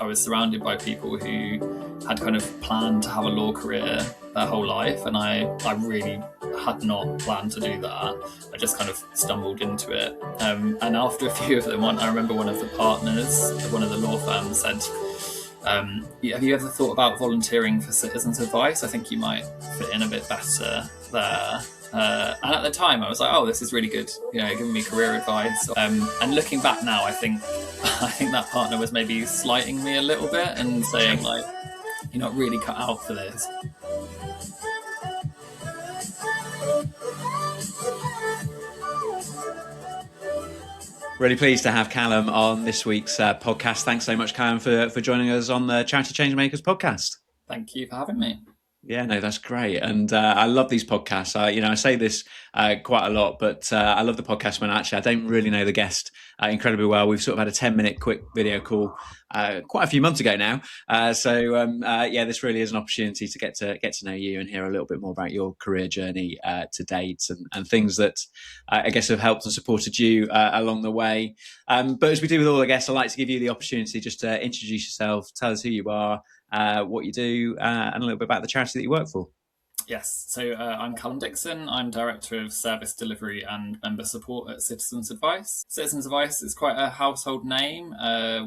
was surrounded by people who had kind of planned to have a law career their whole life, and I really had not planned to do that. I just kind of stumbled into it. And after a few of them, I remember one of the partners of one of the law firms said, have you ever thought about volunteering for citizens advice? I think you might fit in a bit better there. And at the time I was like, oh, this is really good, giving me career advice. And looking back now, I think that partner was maybe slighting me a little bit and saying, like, you're not really cut out for this. Really pleased to have Callum on this week's podcast. Thanks so much, Callum, for joining us on the Charity Changemakers Podcast. Thank you for having me. Yeah, no, that's great. And I love these podcasts. I say this quite a lot, but I love the podcast when actually I don't really know the guest incredibly well. We've sort of had a 10-minute quick video call quite a few months ago now. This really is an opportunity to get to know you and hear a little bit more about your career journey to date and things that I guess have helped and supported you along the way. But as we do with all the guests, I'd like to give you the opportunity just to introduce yourself, tell us who you are, what you do, and a little bit about the charity that you work for. Yes, so I'm Callum Dixon. I'm Director of Service Delivery and Member Support at Citizens Advice. Citizens Advice is quite a household name.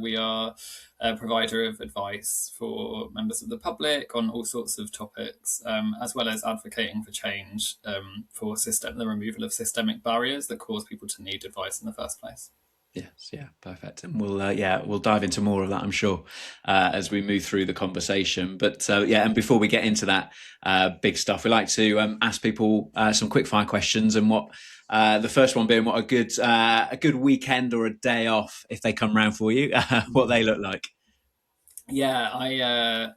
We are a provider of advice for members of the public on all sorts of topics, as well as advocating for change for the removal of systemic barriers that cause people to need advice in the first place. Yes, yeah, perfect. And we'll dive into more of that, I'm sure, as we move through the conversation. But and before we get into that big stuff, we like to ask people some quick fire questions, and what the first one being what a good weekend or a day off, if they come round for you, what they look like. Yeah, I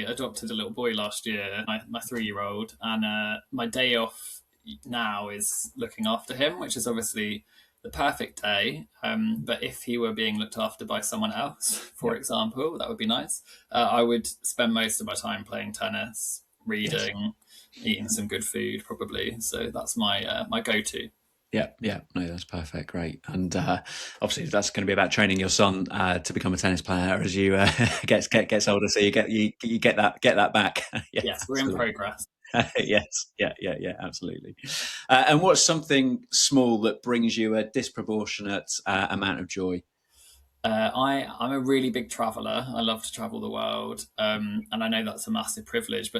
adopted a little boy last year, my 3-year-old, and my day off now is looking after him, which is obviously the perfect day. But if he were being looked after by someone else, for example, that would be nice. I would spend most of my time playing tennis, reading, eating some good food, probably. So that's my go-to. Yeah, no, that's perfect, great. And obviously, that's going to be about training your son to become a tennis player as you gets older. So you get that back. Yes, we're in progress. Yes, yeah, absolutely. And what's something small that brings you a disproportionate amount of joy? I'm a really big traveller. I love to travel the world, and I know that's a massive privilege.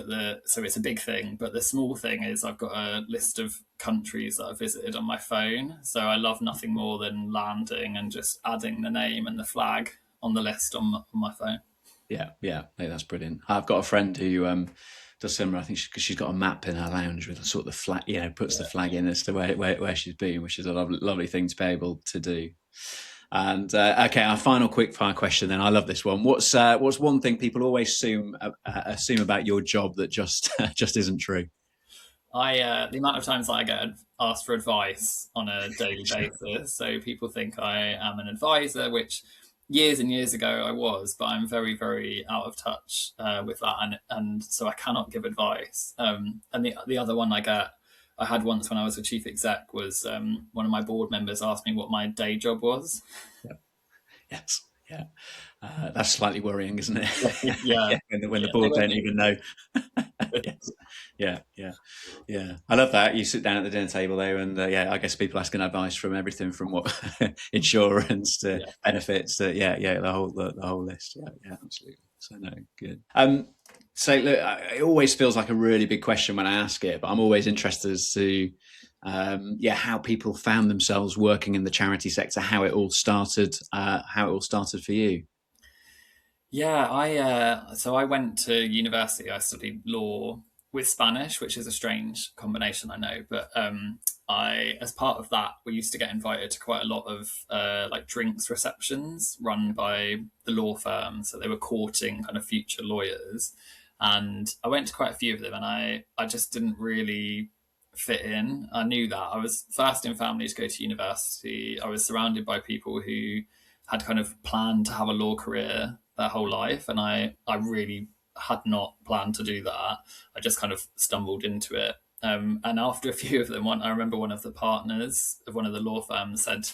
So it's a big thing. But the small thing is I've got a list of countries that I've visited on my phone. So I love nothing more than landing and just adding the name and the flag on the list on my phone. Yeah, no, that's brilliant. I've got a friend who does similar. I think she's got a map in her lounge with a sort of flag, puts the flag in as to where she's been, which is a lovely thing to be able to do. And okay, our final quick fire question then. I love this one. What's one thing people always assume about your job that just isn't true? The amount of times that I get asked for advice on a daily basis. So people think I am an advisor, which years and years ago I was, but I'm very, very out of touch with that, and so I cannot give advice. And the other one I had once when I was a chief exec was one of my board members asked me what my day job was. Yep. Yes, yeah, that's slightly worrying, isn't it? Yeah, when the board don't even know. Yes. Yeah. I love that. You sit down at the dinner table there, and I guess people asking advice from everything from what insurance to benefits to the whole list. Yeah, absolutely. So no, good. So look, it always feels like a really big question when I ask it, but I'm always interested as to how people found themselves working in the charity sector, how it all started for you. Yeah, I went to university. I studied law with Spanish, which is a strange combination, I know. But as part of that, we used to get invited to quite a lot of like drinks receptions run by the law firm. So they were courting kind of future lawyers. And I went to quite a few of them, and I just didn't really fit in. I knew that. I was first in family to go to university. I was surrounded by people who had kind of planned to have a law career their whole life, and I really had not planned to do that. I just kind of stumbled into it. And after a few of them, I remember one of the partners of one of the law firms said,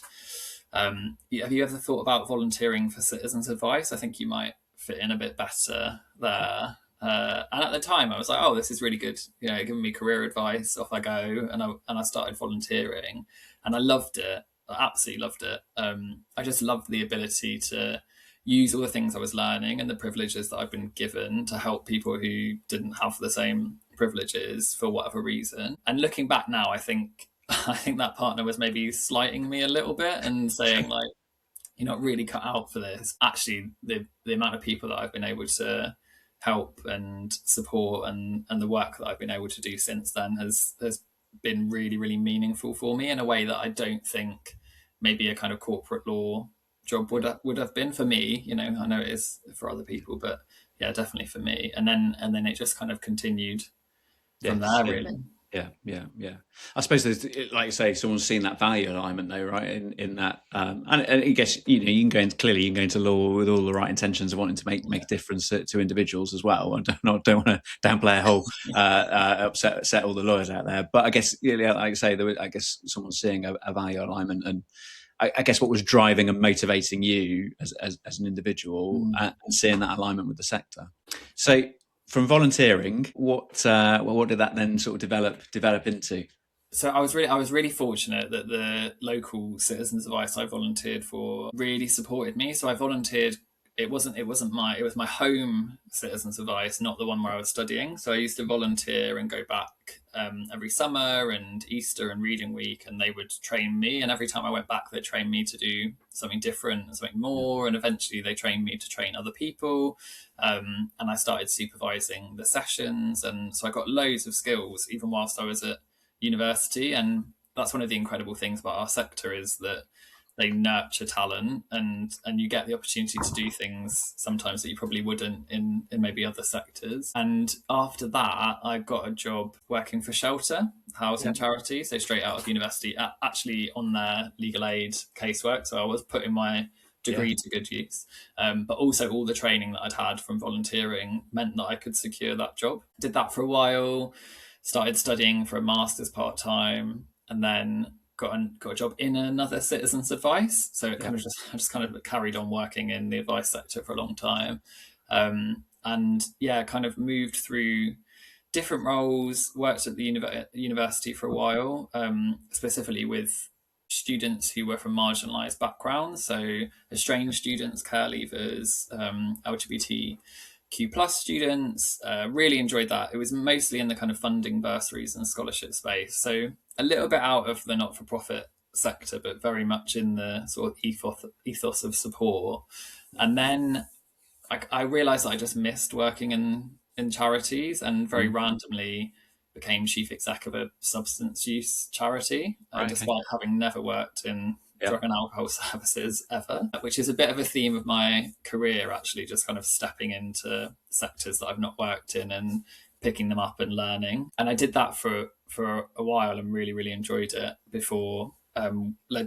Have you ever thought about volunteering for citizens advice? I think you might fit in a bit better there. And at the time, I was like, "Oh, this is really good. Giving me career advice. Off I go." And I started volunteering, and I loved it. I absolutely loved it. I just loved the ability to use all the things I was learning and the privileges that I've been given to help people who didn't have the same privileges for whatever reason. And looking back now, I think that partner was maybe slighting me a little bit and saying like, "You're not really cut out for this." Actually, the amount of people that I've been able to help and support, and the work that I've been able to do since then has been really, really meaningful for me in a way that I don't think maybe a kind of corporate law job would have been for me. I know it is for other people, but yeah, definitely for me. And then it just kind of continued from Yes. there, Yeah. really. Yeah. I suppose there's, like you say, someone's seen that value alignment though, right? In that, and I guess you can go into law with all the right intentions of wanting to make a difference to individuals as well. I don't want to downplay a whole upset all the lawyers out there, but I guess like I say, I guess someone's seeing a value alignment, and I guess what was driving and motivating you as an individual, and seeing that alignment with the sector. So, from volunteering, what did that then sort of develop into? So I was really fortunate that the local citizens advice I volunteered for really supported me. So I volunteered. It was my home citizens advice, not the one where I was studying. So I used to volunteer and go back every summer and Easter and reading week, and they would train me. And every time I went back, they trained me to do something different and something more. And eventually, they trained me to train other people. And I started supervising the sessions, and so I got loads of skills even whilst I was at university. And that's one of the incredible things about our sector, is that they nurture talent, and you get the opportunity to do things sometimes that you probably wouldn't in maybe other sectors. And after that, I got a job working for Shelter Housing Charity, so straight out of university, actually on their legal aid casework. So I was putting my degree to good use, but also all the training that I'd had from volunteering meant that I could secure that job. Did that for a while, started studying for a master's part-time, and then got a job in another citizens advice. So it I just kind of carried on working in the advice sector for a long time, and kind of moved through different roles. Worked at the university for a while, specifically with students who were from marginalised backgrounds, so estranged students, care leavers, LGBTQ plus students. Really enjoyed that. It was mostly in the kind of funding bursaries and scholarship space, so a little bit out of the not-for-profit sector, but very much in the sort of ethos of support. And then I realised that I just missed working in charities, and very randomly became chief exec of a substance use charity, despite having never worked in drug and alcohol services ever, which is a bit of a theme of my career, actually, just kind of stepping into sectors that I've not worked in and picking them up and learning. And I did that for a while and really, really enjoyed it before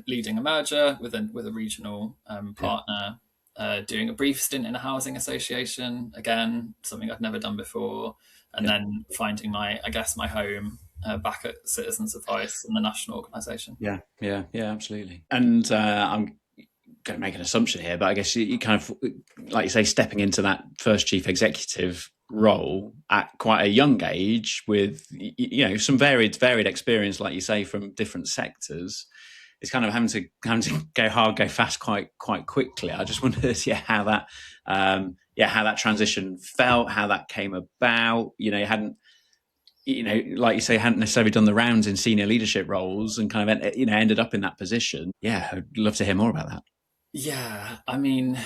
leading a merger with a regional partner, doing a brief stint in a housing association, again, something I'd never done before, and then finding my home back at Citizens Advice in the national organisation. Yeah, absolutely. And I'm going to make an assumption here, but I guess you kind of, like you say, stepping into that first chief executive role at quite a young age with some varied experience, like you say, from different sectors. It's kind of having to go hard, go fast quite quickly. I just wondered, how that transition felt, how that came about. You hadn't, like you say, hadn't necessarily done the rounds in senior leadership roles, and kind of ended up in that position. Yeah, I'd love to hear more about that. Yeah, I mean,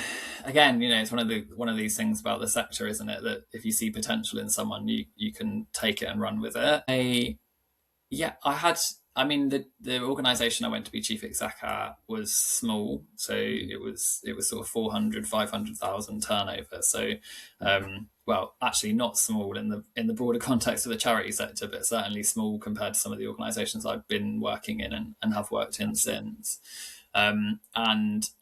again, it's one of these things about the sector, isn't it? That if you see potential in someone, you can take it and run with it. The organisation I went to be chief exec at was small, so it was sort of 400, 500,000 turnover. So, actually not small in the broader context of the charity sector, but certainly small compared to some of the organisations I've been working in and have worked in since. And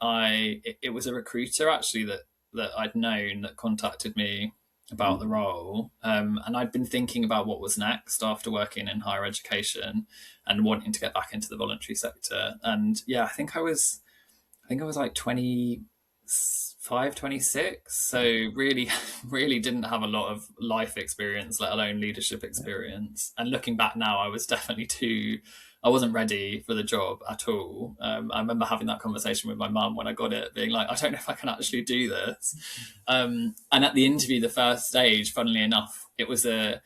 it was a recruiter actually that I'd known that contacted me about the role, and I'd been thinking about what was next after working in higher education and wanting to get back into the voluntary sector. And I think I was think I was like 25, 26. So really, really didn't have a lot of life experience, let alone leadership experience. And looking back now, I wasn't ready for the job at all. I remember having that conversation with my mum when I got it, being like, I don't know if I can actually do this. And at the interview, the first stage, funnily enough, it was a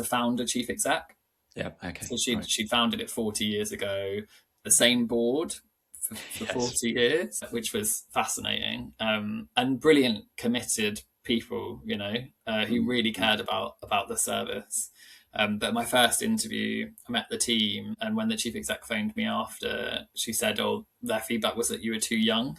founder chief exec. Yeah. Okay. So she founded it 40 years ago, the same board for 40 years, which was fascinating, and brilliant, committed people, who really cared about the service. But my first interview, I met the team, and when the chief exec phoned me after, she said, "Oh, their feedback was that you were too young."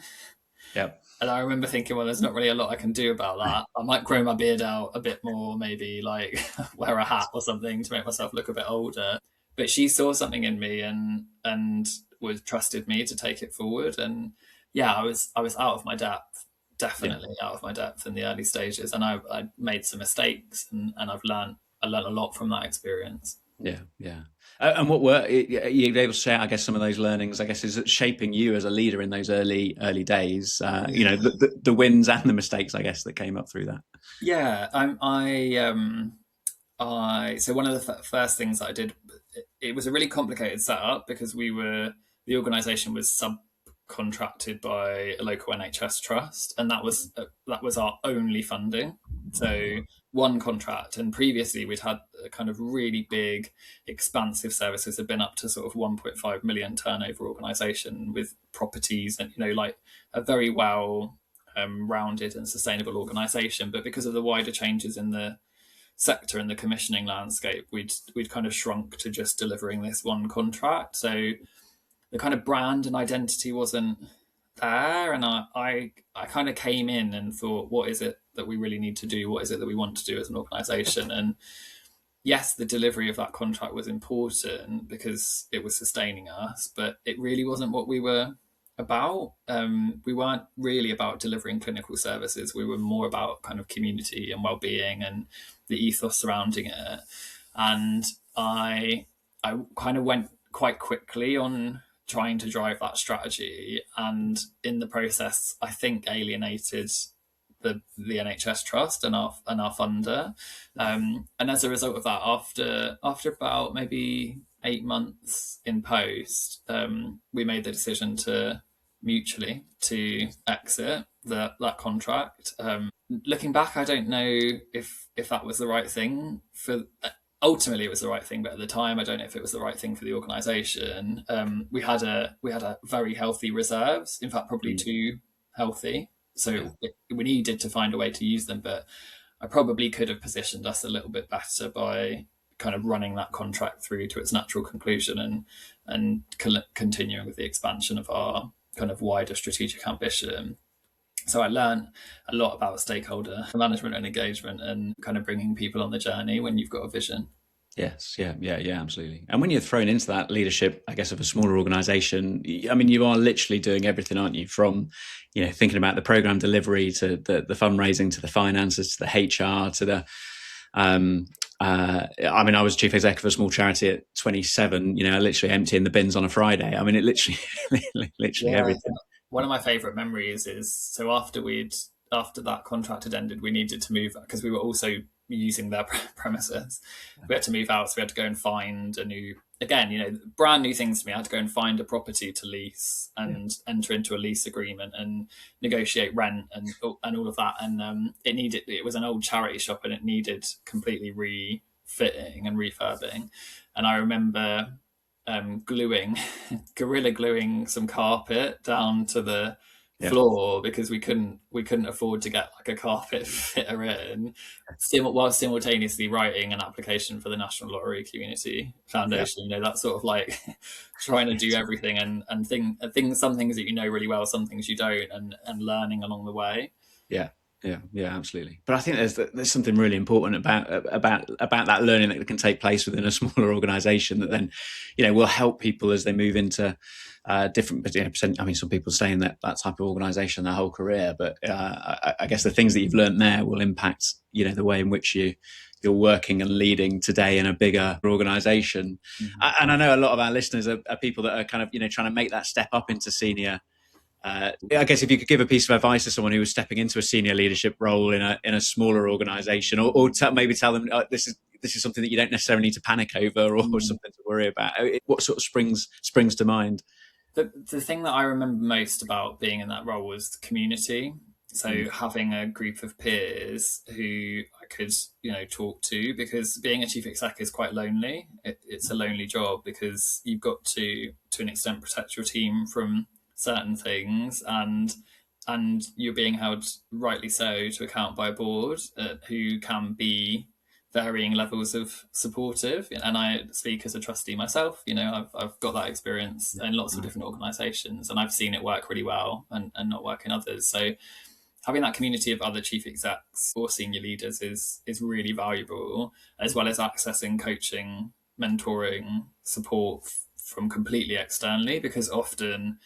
Yep. And I remember thinking, well, there's not really a lot I can do about that. I might grow my beard out a bit more, maybe like wear a hat or something to make myself look a bit older. But she saw something in me and was trusted me to take it forward. And yeah, I was out of my depth, definitely out of my depth in the early stages. And I made some mistakes, and I learned a lot from that experience. Yeah, yeah. And what were you able to say? I guess some of those learnings, I guess, is shaping you as a leader in those early days. The wins and the mistakes, I guess, that came up through that. Yeah, so one of the first things that I did, it was a really complicated setup because the organisation was subcontracted by a local NHS trust, and that was our only funding. So one contract, and previously we'd had a kind of really big, expansive services, had been up to sort of 1.5 million turnover organisation with properties and like a very well rounded and sustainable organisation. But because of the wider changes in the sector and the commissioning landscape, we'd kind of shrunk to just delivering this one contract. So the kind of brand and identity wasn't there, and I kind of came in and thought, what is it that we really need to do? What is it that we want to do as an organisation? And yes, the delivery of that contract was important because it was sustaining us, but it really wasn't what we were about. We weren't really about delivering clinical services. We were more about kind of community and well-being and the ethos surrounding it. And I kind of went quite quickly on trying to drive that strategy, and in the process, I think alienated the NHS trust and our funder. And as a result of that, after about maybe 8 months in post, we made the decision to mutually to exit that contract. Looking back, I don't know if that was the right thing for. Ultimately, it was the right thing, but at the time, I don't know if it was the right thing for the organisation. We had a very healthy reserves. In fact, probably too healthy. So we needed to find a way to use them, but I probably could have positioned us a little bit better by kind of running that contract through to its natural conclusion and continuing with the expansion of our kind of wider strategic ambition. So I learned a lot about stakeholder management and engagement and kind of bringing people on the journey when you've got a vision. Yes, yeah, absolutely. And when you're thrown into that leadership, I guess, of a smaller organisation, I mean, you are literally doing everything, aren't you? From, thinking about the program delivery to the fundraising to the finances to the HR to the. I was chief executive of a small charity at 27. Literally emptying the bins on a Friday. I mean, it literally everything. One of my favourite memories is, so after that contract had ended, we needed to move because we were also using their premises. We had to move out, so we had to go and find a new, again, brand new things to me. I had to go and find a property to lease and enter into a lease agreement and negotiate rent and all of that. And it was an old charity shop and it needed completely refitting and refurbing. And I remember gorilla gluing some carpet down to the floor because we couldn't afford to get like a carpet fitter in, while simultaneously writing an application for the National Lottery Community Foundation. That sort of like trying to do everything and some things that really well, some things you don't, and learning along the way. Yeah, absolutely. But I think there's something really important about that learning that can take place within a smaller organisation that then, will help people as they move into different. I mean, some people stay in that type of organisation their whole career, but I guess the things that you've learned there will impact, the way in which you're working and leading today in a bigger organisation. Mm-hmm. And I know a lot of our listeners are people that are kind of, trying to make that step up into senior I guess if you could give a piece of advice to someone who was stepping into a senior leadership role in a smaller organisation, or maybe tell them this is something that you don't necessarily need to panic over, or something to worry about. What sort of springs to mind? The thing that I remember most about being in that role was the community. So having a group of peers who I could, talk to, because being a chief exec is quite lonely. It's a lonely job because you've got to an extent, protect your team from certain things, and you're being held, rightly so, to account by a board who can be varying levels of supportive. And I speak as a trustee myself. I've got that experience in lots of different organisations, and I've seen it work really well and not work in others. So having that community of other chief execs or senior leaders is really valuable, as well as accessing coaching, mentoring, support from completely externally, because often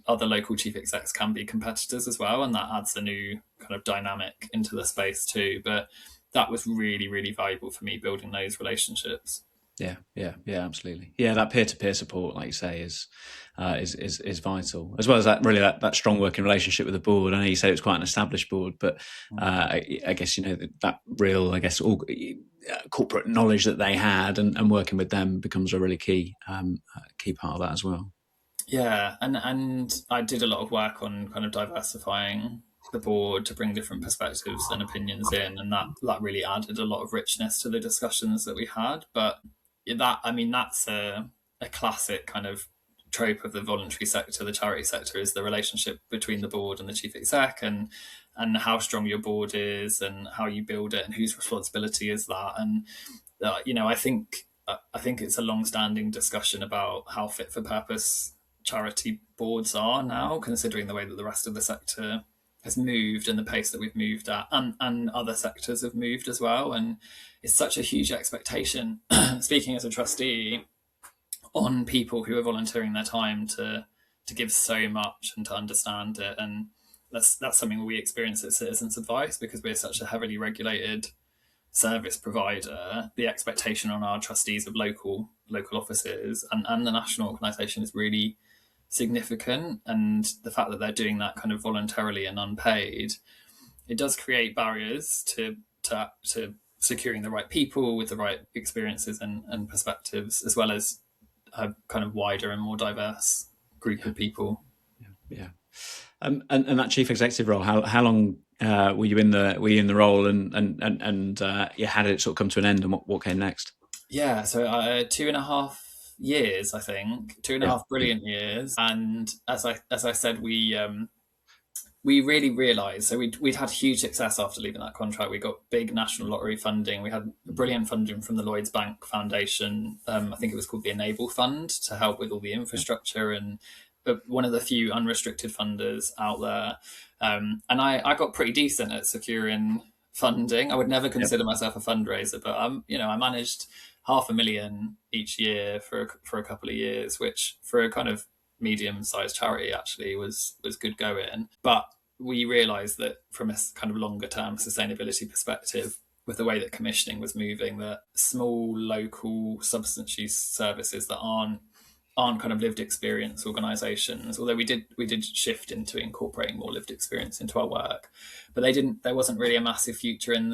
other local chief execs can be competitors as well, and that adds a new kind of dynamic into the space too. But that was really, really valuable for me, building those relationships. Yeah, absolutely. Yeah, that peer-to-peer support, like you say, is vital, as well as that strong working relationship with the board. I know you said it was quite an established board, but I guess that real, all corporate knowledge that they had, and working with them becomes a really key part of that as well. Yeah, and I did a lot of work on kind of diversifying the board to bring different perspectives and opinions in, and that really added a lot of richness to the discussions that we had. But that's a classic kind of trope of the voluntary sector. The charity sector is the relationship between the board and the chief exec, and how strong your board is, and how you build it, and whose responsibility is that. And I think it's a long-standing discussion about how fit for purpose charity boards are now, considering the way that the rest of the sector has moved and the pace that we've moved at, and other sectors have moved as well. And it's such a huge expectation, speaking as a trustee, on people who are volunteering their time to give so much and to understand it. And that's something we experience at Citizens Advice, because we're such a heavily regulated service provider. The expectation on our trustees of local offices and the national organisation is really significant, and the fact that they're doing that kind of voluntarily and unpaid, it does create barriers to securing the right people with the right experiences and perspectives, as well as a kind of wider and more diverse group of people. Yeah. And that chief executive role, how long were you in the role, and how did it sort of come to an end, and what came next? Yeah, so 2.5 years, I think, 2.5 brilliant years. And as I said, we really realised, so we'd had huge success after leaving that contract. We got big national lottery funding. We had brilliant funding from the Lloyds Bank Foundation. I think it was called the Enable Fund, to help with all the infrastructure, and one of the few unrestricted funders out there. And I got pretty decent at securing funding. I would never consider myself a fundraiser, but I managed 500,000 each year for a couple of years, which for a kind of medium-sized charity actually was good going. But we realised that from a kind of longer-term sustainability perspective, with the way that commissioning was moving, that small local substance use services that aren't kind of lived experience organisations, although we did shift into incorporating more lived experience into our work, but there wasn't really a massive future in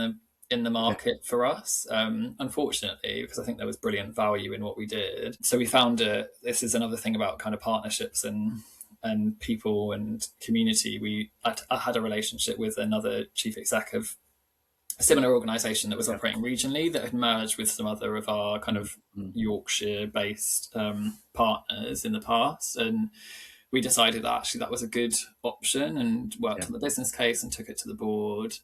the market for us, unfortunately, because I think there was brilliant value in what we did. So we found this is another thing about kind of partnerships and people and community. I had a relationship with another chief exec of a similar organisation that was operating regionally, that had merged with some other of our kind of Yorkshire-based partners in the past. And we decided that actually that was a good option, and worked on the business case and took it to the board.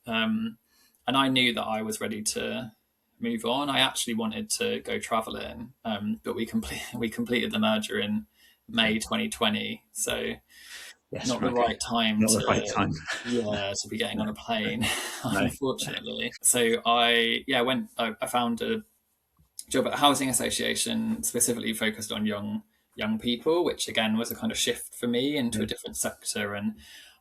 And I knew that I was ready to move on. I actually wanted to go travelling, but we completed the merger in May 2020. So not the right time to be getting on a plane, unfortunately. So I found a job at a housing association specifically focused on young people, which again was a kind of shift for me into a different sector, and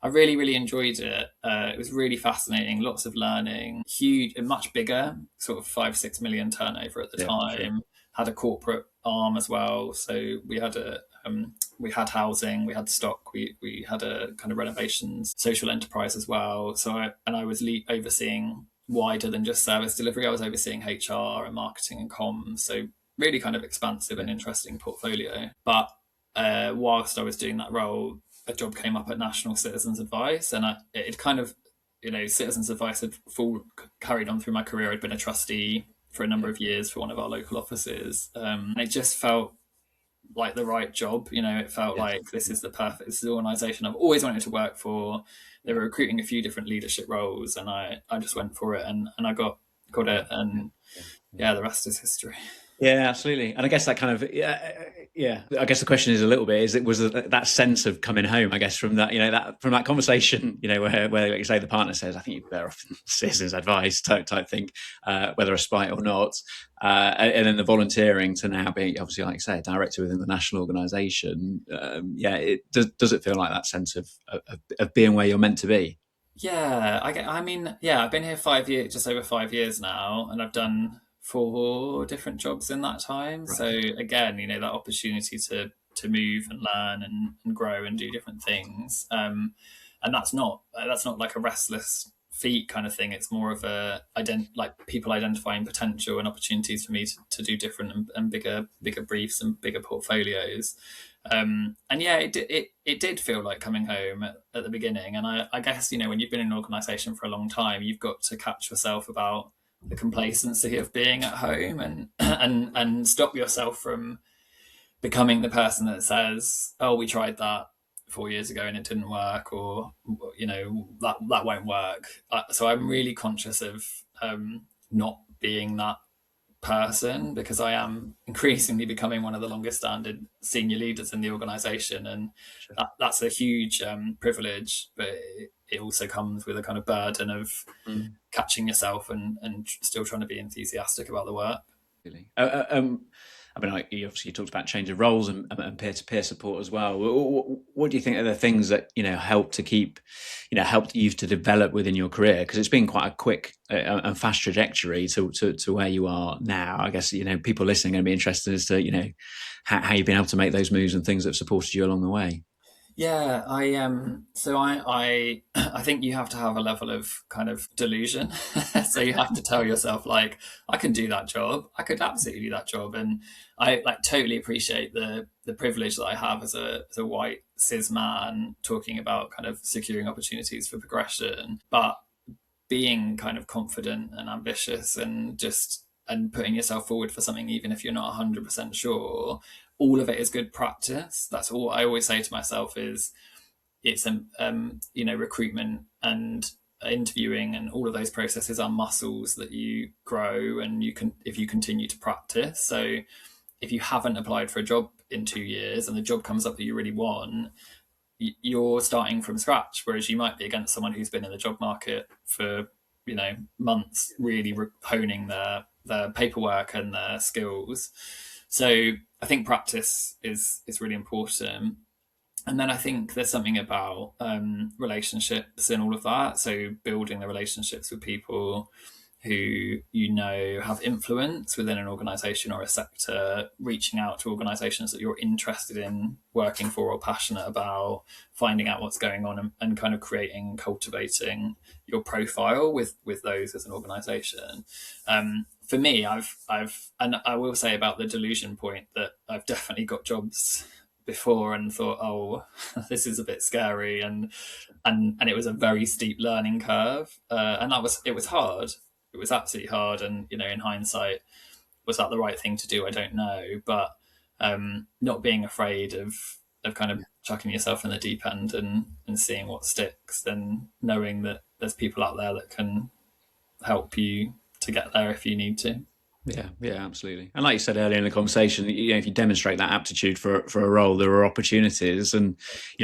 I really, really enjoyed it. It was really fascinating, lots of learning, huge, much bigger, sort of 5-6 million turnover at the time. Had a corporate arm as well, so we had a We had housing, we had stock, we had a kind of renovations social enterprise as well. So I was overseeing wider than just service delivery. I was overseeing HR and marketing and comms. So really kind of expansive and interesting portfolio. But whilst I was doing that role, a job came up at National Citizens Advice, and it kind of, Citizens Advice had carried on through my career. I'd been a trustee for a number of years for one of our local offices. And it just felt like the right job. It felt like this is the organisation I've always wanted to work for. They were recruiting a few different leadership roles, and I just went for it, and I got it, and the rest is history. Yeah, absolutely. And I guess that kind of, I guess the question is a little bit, was that sense of coming home, I guess, from that, from that conversation, where like you say, the partner says, I think you're better off Citizens Advice type thing, whether a spite or not. And then the volunteering to now be, obviously, like you say, a director within the national organisation. Does it feel like that sense of being where you're meant to be? Yeah, I've been here 5 years, just over 5 years now, and I've done 4 different jobs in that time. Right. So again, that opportunity to move and learn and grow and do different things. And that's not like a restless feet kind of thing. It's more of like people identifying potential and opportunities for me to do different and bigger briefs and bigger portfolios. It did feel like coming home at the beginning. And I guess, when you've been in an organisation for a long time, you've got to catch yourself about the complacency of being at home and stop yourself from becoming the person that says, oh, we tried that 4 years ago and it didn't work, or that won't work. So I'm really conscious of not being that person, because I am increasingly becoming one of the longest standing senior leaders in the organisation, and that's a huge privilege, but it also comes with a kind of burden of catching yourself and still trying to be enthusiastic about the work. Really. You obviously talked about change of roles and peer-to-peer support as well. What do you think are the things that helped you to develop within your career? Because it's been quite a quick and fast trajectory to where you are now. I guess people listening are going to be interested as to how you've been able to make those moves and things that have supported you along the way. Yeah, I think you have to have a level of kind of delusion. So you have to tell yourself, like, I can do that job. I could absolutely do that job. And I totally appreciate the privilege that I have as a white cis man talking about kind of securing opportunities for progression, but being kind of confident and ambitious and putting yourself forward for something, even if you're not 100% sure. All of it is good practice. That's all I always say to myself is it's recruitment and interviewing and all of those processes are muscles that you grow, and if you continue to practice. So if you haven't applied for a job in 2 years and the job comes up that you really want, you're starting from scratch, whereas you might be against someone who's been in the job market for months, really honing their paperwork and their skills. So I think practice is really important. And then I think there's something about relationships and all of that. So building the relationships with people who have influence within an organisation or a sector, reaching out to organisations that you're interested in working for or passionate about, finding out what's going on and kind of cultivating your profile with those as an organisation. For me, and I will say about the delusion point that I've definitely got jobs before and thought, oh, this is a bit scary, and it was a very steep learning curve, and it was hard. It was absolutely hard, and in hindsight, was that the right thing to do? I don't know, but not being afraid of kind of chucking yourself in the deep end and seeing what sticks, and knowing that there's people out there that can help you to get there if you need to. Yeah, absolutely. And like you said earlier in the conversation, if you demonstrate that aptitude for a role, there are opportunities. And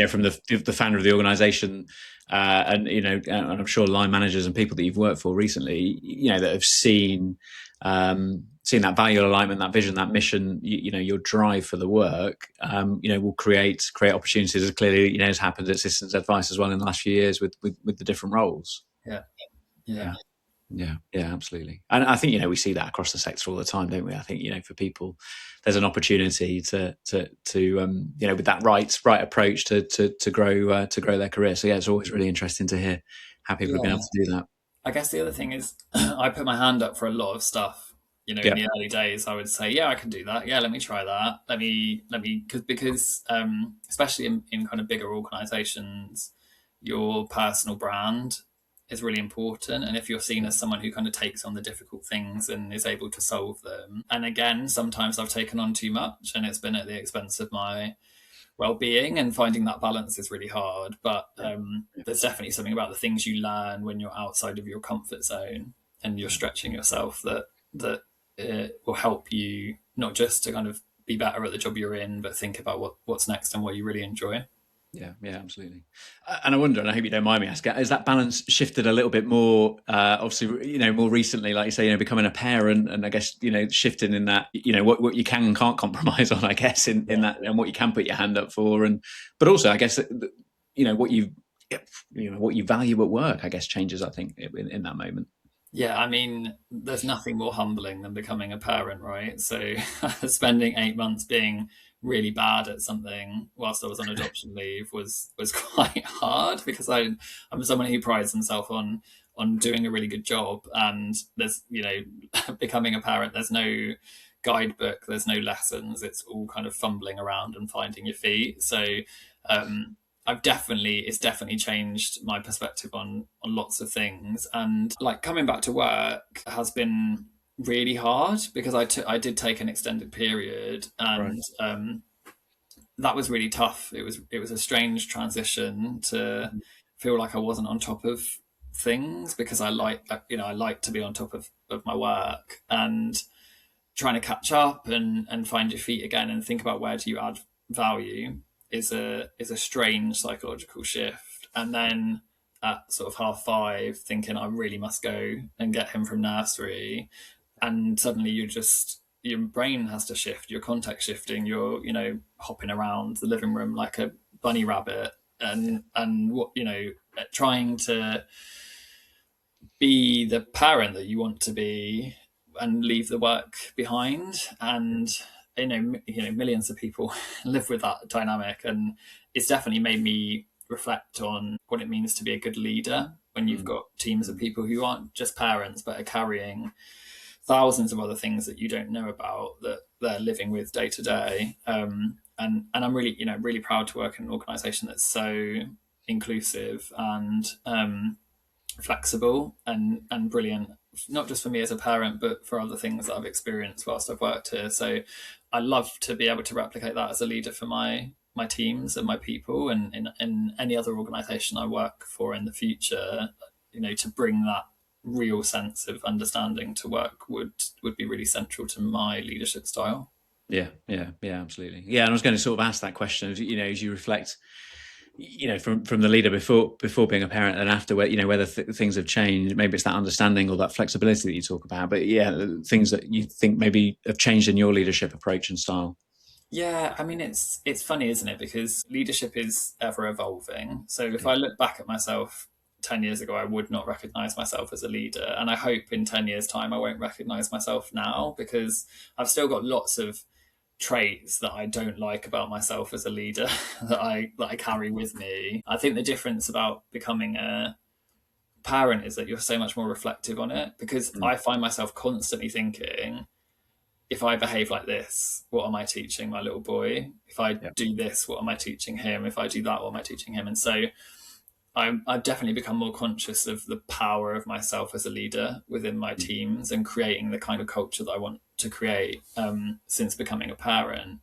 from the founder of the organisation, and I'm sure line managers and people that you've worked for recently, that have seen that value alignment, that vision, that mission, your drive for the work, will create opportunities, as clearly has happened at Citizens Advice as well in the last few years with the different roles. Yeah. Yeah, absolutely. And I think, we see that across the sector all the time, don't we? I think, for people, there's an opportunity to with that right approach to grow their career. So yeah, it's always really interesting to hear how people have been able Yeah. to do that. I guess the other thing is I put my hand up for a lot of stuff. In Yeah. the early days, I would say, yeah, I can do that. Yeah, let me try that. Because especially in kind of bigger organizations, your personal brand is really important. And if you're seen as someone who kind of takes on the difficult things and is able to solve them, and again, sometimes I've taken on too much and it's been at the expense of my well-being, and finding that balance is really hard. But there's definitely something about the things you learn when you're outside of your comfort zone and you're stretching yourself that will help you not just to kind of be better at the job you're in, but think about what's next and what you really enjoy. Yeah, absolutely. And I wonder, and I hope you don't mind me asking, has that balance shifted a little bit more, obviously, more recently, like you say, becoming a parent, and I guess, shifting in that, what you can and can't compromise on, I guess, in that, and what you can put your hand up for. But also, I guess, what you value at work, I guess, changes, I think, in that moment. Yeah, I mean, there's nothing more humbling than becoming a parent, right? So spending 8 months being really bad at something whilst I was on adoption leave was quite hard, because I'm someone who prides himself on doing a really good job. And there's, becoming a parent, there's no guidebook, there's no lessons. It's all kind of fumbling around and finding your feet. So it's definitely changed my perspective on lots of things. And like coming back to work has been really hard, because I did take an extended period, and that was really tough. It was a strange transition to feel like I wasn't on top of things, because I like to be on top of my work, and trying to catch up and find your feet again and think about where do you add value is a strange psychological shift. And then at sort of 5:30, thinking I really must go and get him from nursery, and suddenly your brain has to shift, your context shifting, you're hopping around the living room like a bunny rabbit, and what trying to be the parent that you want to be and leave the work behind. And millions of people live with that dynamic, and it's definitely made me reflect on what it means to be a good leader when you've got teams of people who aren't just parents but are carrying thousands of other things that you don't know about, that they're living with day to day. And I'm really proud to work in an organization that's so inclusive and flexible and brilliant, not just for me as a parent, but for other things that I've experienced whilst I've worked here. So I love to be able to replicate that as a leader for my teams and my people, and in any other organization I work for in the future, to bring that real sense of understanding to work would be really central to my leadership style. Yeah, absolutely. Yeah, and I was going to sort of ask that question, as you reflect, from the leader before being a parent and after, whether things have changed. Maybe it's that understanding or that flexibility that you talk about, but things that you think maybe have changed in your leadership approach and style. Yeah, I mean, it's funny, isn't it? Because leadership is ever evolving. So if I look back at myself 10 years ago, I would not recognize myself as a leader. And I hope in 10 years' time, I won't recognize myself now, because I've still got lots of traits that I don't like about myself as a leader that I carry with me. I think the difference about becoming a parent is that you're so much more reflective on it, because I find myself constantly thinking, if I behave like this, what am I teaching my little boy? If I do this, what am I teaching him? If I do that, what am I teaching him? And so I've definitely become more conscious of the power of myself as a leader within my teams and creating the kind of culture that I want to create since becoming a parent.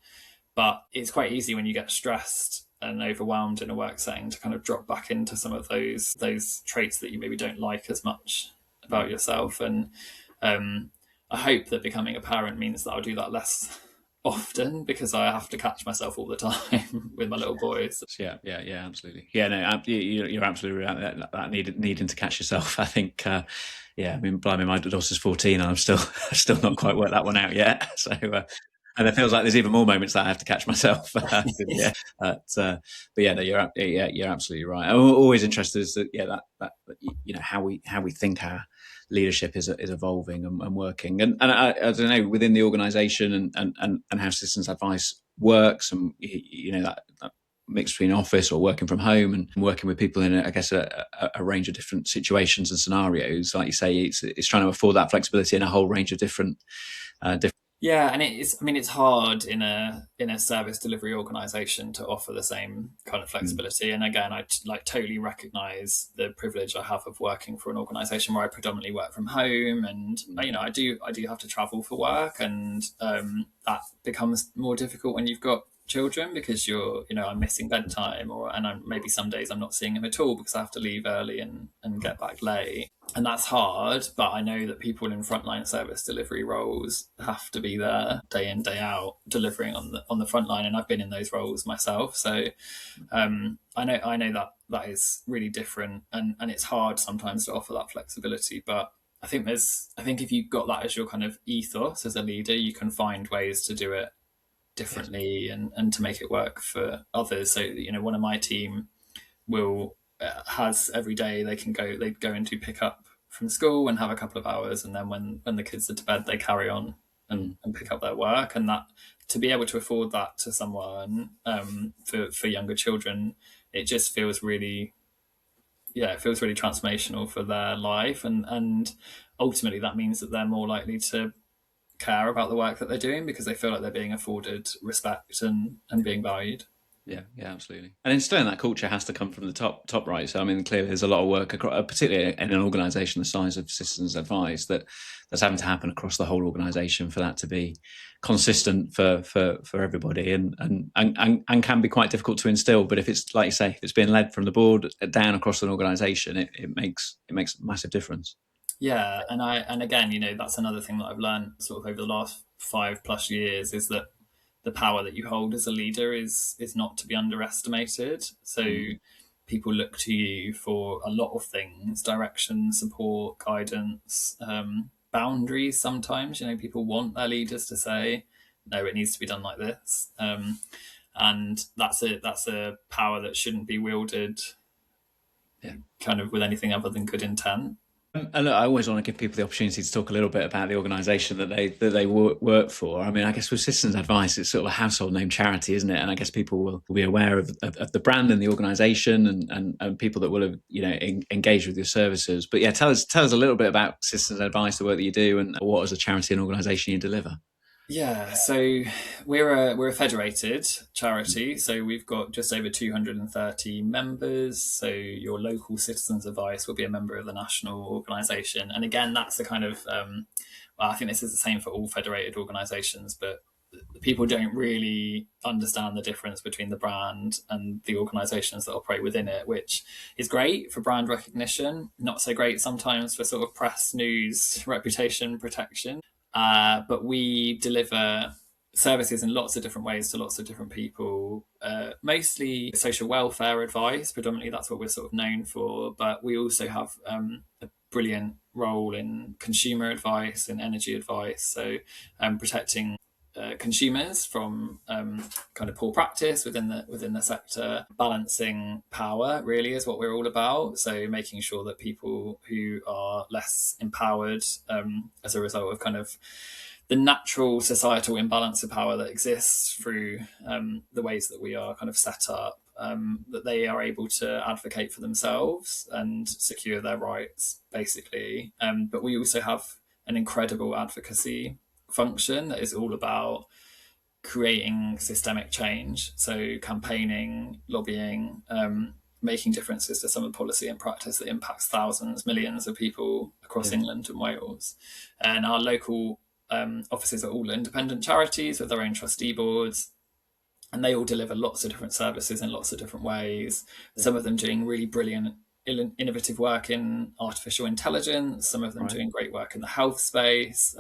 But it's quite easy when you get stressed and overwhelmed in a work setting to kind of drop back into some of those traits that you maybe don't like as much about yourself. And I hope that becoming a parent means that I'll do that less often, because I have to catch myself all the time with my little boys. Yeah, absolutely. Yeah, no, you're absolutely right. That needing to catch yourself. I think, I mean, blimey, my daughter's 14, and I'm still not quite worked that one out yet. So, And it feels like there's even more moments that I have to catch myself. Yeah, but yeah, no, you're absolutely right. I'm always interested as to that how we think our leadership is evolving and working, and I don't know, within the organisation and how citizens advice works, and that mix between office or working from home and working with people in, I guess, a range of different situations and scenarios. Like you say, it's trying to afford that flexibility in a whole range of different. Yeah, and it's hard in a service delivery organization to offer the same kind of flexibility. And again, I totally recognize the privilege I have of working for an organization where I predominantly work from home, and I do have to travel for work, and that becomes more difficult when you've got children, because I'm missing bedtime, maybe some days I'm not seeing him at all because I have to leave early and get back late. And that's hard, but I know that people in frontline service delivery roles have to be there day in, day out, delivering on the front line. And I've been in those roles myself. So I know that is really different, and it's hard sometimes to offer that flexibility. But I think if you've got that as your kind of ethos as a leader, you can find ways to do it differently and to make it work for others. So, one of my team has every day they go and do pick up from school and have a couple of hours, and then when the kids are to bed, they carry on and pick up their work. And that, to be able to afford that to someone for younger children, it just feels really transformational for their life, and ultimately that means that they're more likely to care about the work that they're doing because they feel like they're being afforded respect and being valued. Yeah, absolutely. And instilling that culture has to come from the top right. So, I mean, clearly there's a lot of work, particularly in an organisation the size of Citizens Advice, that's having to happen across the whole organisation for that to be consistent for everybody, and can be quite difficult to instill. But if it's, like you say, if it's being led from the board down across an organisation, it makes a massive difference. Yeah, and again, that's another thing that I've learned sort of over the last 5+ years, is that the power that you hold as a leader is not to be underestimated. So people look to you for a lot of things: direction, support, guidance, boundaries. Sometimes, people want their leaders to say, no, it needs to be done like this. And that's a power that shouldn't be wielded kind of with anything other than good intent. And look, I always want to give people the opportunity to talk a little bit about the organisation that they work for. I mean, I guess with Citizens Advice, it's sort of a household name charity, isn't it? And I guess people will be aware of the brand and the organisation, and people that will have engaged with your services. But yeah, tell us a little bit about Citizens Advice, the work that you do, and what as a charity and organisation you deliver. Yeah, so we're a federated charity, so we've got just over 230 members. So your local Citizens Advice will be a member of the national organisation, and again, that's the kind of I think this is the same for all federated organisations, but people don't really understand the difference between the brand and the organisations that operate within it, which is great for brand recognition, not so great sometimes for sort of press, news, reputation protection. But we deliver services in lots of different ways to lots of different people, mostly social welfare advice. Predominantly, that's what we're sort of known for. But we also have a brilliant role in consumer advice and energy advice. So protecting consumers from kind of poor practice within the sector. Balancing power really is what we're all about. So making sure that people who are less empowered as a result of kind of the natural societal imbalance of power that exists through the ways that we are kind of set up, that they are able to advocate for themselves and secure their rights, basically. But we also have an incredible advocacy function that is all about creating systemic change. So campaigning, lobbying, making differences to some of the policy and practice that impacts thousands, millions of people across England and Wales. And our local offices are all independent charities with their own trustee boards, and they all deliver lots of different services in lots of different ways. Some of them doing really brilliant, innovative work in artificial intelligence, some of them doing great work in the health space.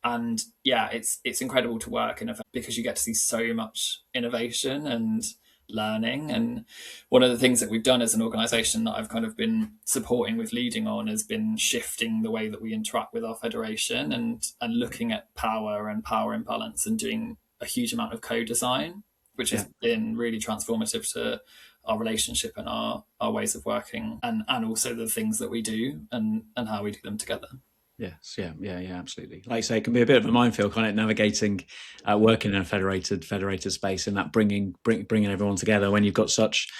And yeah, it's incredible to work in because you get to see so much innovation, and learning. And one of the things that we've done as an organisation that I've kind of been supporting with leading on has been shifting the way that we interact with our federation, and looking at power and power imbalance, and doing a huge amount of co-design, which has been really transformative to our relationship and our ways of working, and also the things that we do and how we do them together. Yes, yeah, absolutely. Like you say, it can be a bit of a minefield, kind of navigating, working in a federated space, and that bringing everyone together when you've got such,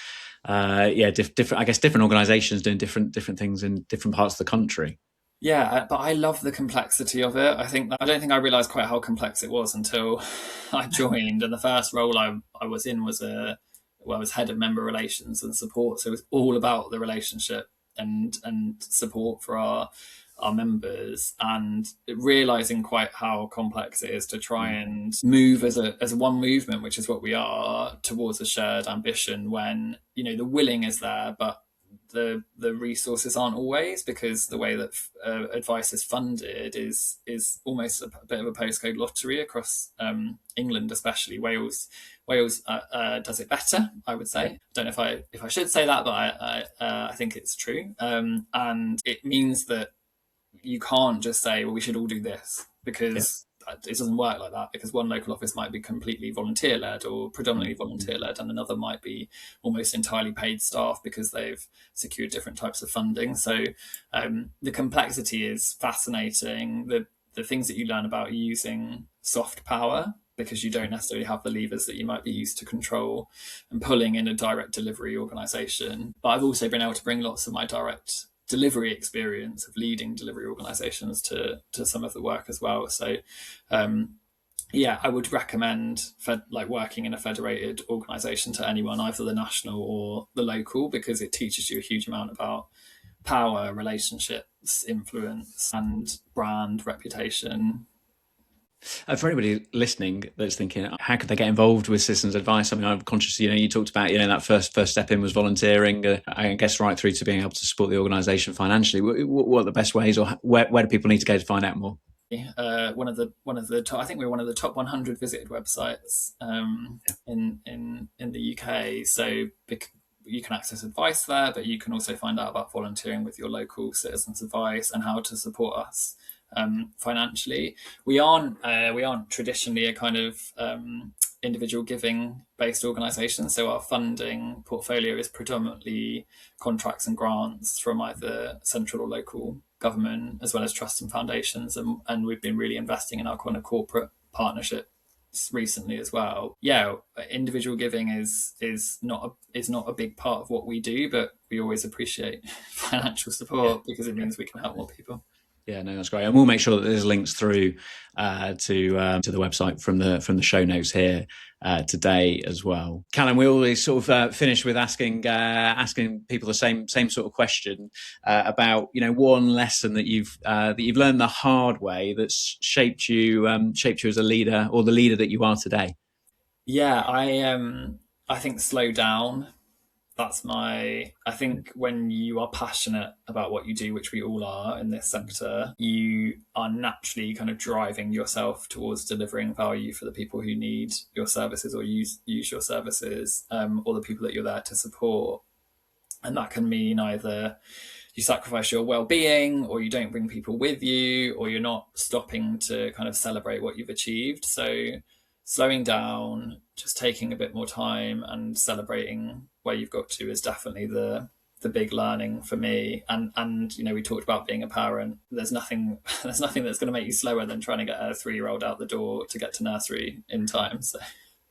different organisations doing different things in different parts of the country. Yeah, but I love the complexity of it. I don't think I realised quite how complex it was until I joined, and the first role I was in was I was head of member relations and support. So it was all about the relationship and support for our members, and realizing quite how complex it is to try and move as a one movement, which is what we are, towards a shared ambition, when the willing is there, but the resources aren't always, because the way that advice is funded is almost a bit of a postcode lottery across England, especially Wales. Wales does it better, I would say. Don't know if I should say that, but I think it's true, and it means that you can't just say, well, we should all do this, because it doesn't work like that, because one local office might be completely volunteer-led or predominantly volunteer-led, and another might be almost entirely paid staff because they've secured different types of funding. So the complexity is fascinating. The things that you learn about using soft power, because you don't necessarily have the levers that you might be used to control and pulling in a direct delivery organisation. But I've also been able to bring lots of my direct delivery experience of leading delivery organisations to some of the work as well. So I would recommend working in a federated organisation to anyone, either the national or the local, because it teaches you a huge amount about power, relationships, influence, and brand reputation. For anybody listening that's thinking, how could they get involved with citizens' advice? I mean, I'm conscious, you talked about, that first step in was volunteering, I guess right through to being able to support the organisation financially. What are the best ways, or where do people need to go to find out more? One of the top, I think we're one of the top 100 visited websites in the UK. So you can access advice there, but you can also find out about volunteering with your local citizens' advice and how to support us financially. We aren't traditionally a kind of individual giving based organisation, so our funding portfolio is predominantly contracts and grants from either central or local government, as well as trusts and foundations, and we've been really investing in our kind of corporate partnerships recently as well. Individual giving is not a big part of what we do, but we always appreciate financial support because it means we can help more people. Yeah, no, that's great, and we'll make sure that there's links through to the website from the show notes here today as well. Callum, we always sort of finish with asking people the same sort of question about one lesson that you've learned the hard way that's shaped you as a leader, or the leader that you are today. Yeah, I think slow down. I think when you are passionate about what you do, which we all are in this sector, you are naturally kind of driving yourself towards delivering value for the people who need your services or use your services, or the people that you're there to support. And that can mean either you sacrifice your well-being, or you don't bring people with you, or you're not stopping to kind of celebrate what you've achieved. So slowing down, just taking a bit more time and celebrating where you've got to is definitely the big learning for me. And we talked about being a parent. There's nothing that's going to make you slower than trying to get a 3-year-old out the door to get to nursery in time. So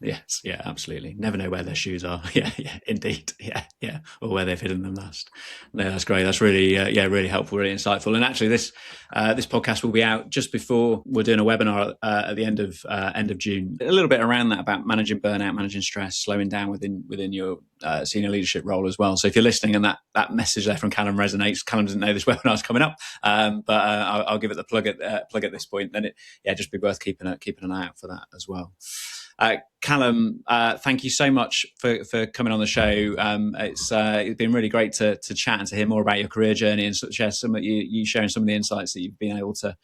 yes, yeah, absolutely. Never know where their shoes are. Yeah, indeed. Yeah, or where they've hidden them last. No, that's great. That's really, really helpful, really insightful. And actually, this podcast will be out just before we're doing a webinar at the end of June. A little bit around that, about managing burnout, managing stress, slowing down within your senior leadership role as well. So if you're listening and that message there from Callum resonates, Callum doesn't know this webinar's coming up, but I'll give it the plug at this point. Then just be worth keeping an eye out for that as well. Callum, thank you so much for coming on the show. It's been really great to chat and to hear more about your career journey and sort of share some of you sharing some of the insights that you've been able to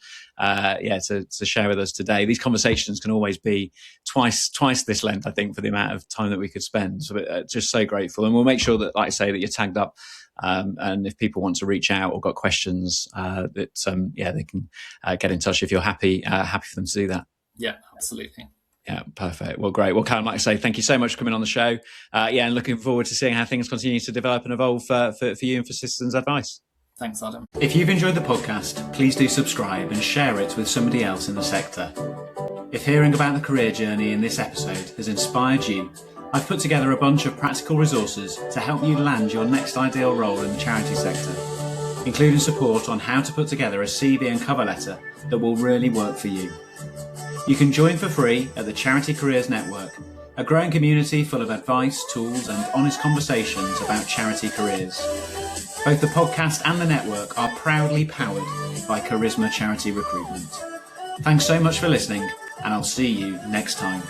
share with us today. These conversations can always be twice this length, I think, for the amount of time that we could spend. So just so grateful, and we'll make sure that, like I say, that you're tagged up. And if people want to reach out or got questions, they can get in touch if you're happy for them to do that. Yeah, absolutely. Yeah, perfect. Well, great. Well, Callum, like I say, thank you so much for coming on the show. And looking forward to seeing how things continue to develop and evolve for you and for Citizens Advice. Thanks, Adam. If you've enjoyed the podcast, please do subscribe and share it with somebody else in the sector. If hearing about the career journey in this episode has inspired you, I've put together a bunch of practical resources to help you land your next ideal role in the charity sector, including support on how to put together a CV and cover letter that will really work for you. You can join for free at the Charity Careers Network, a growing community full of advice, tools and honest conversations about charity careers. Both the podcast and the network are proudly powered by Charisma Charity Recruitment. Thanks so much for listening, and I'll see you next time.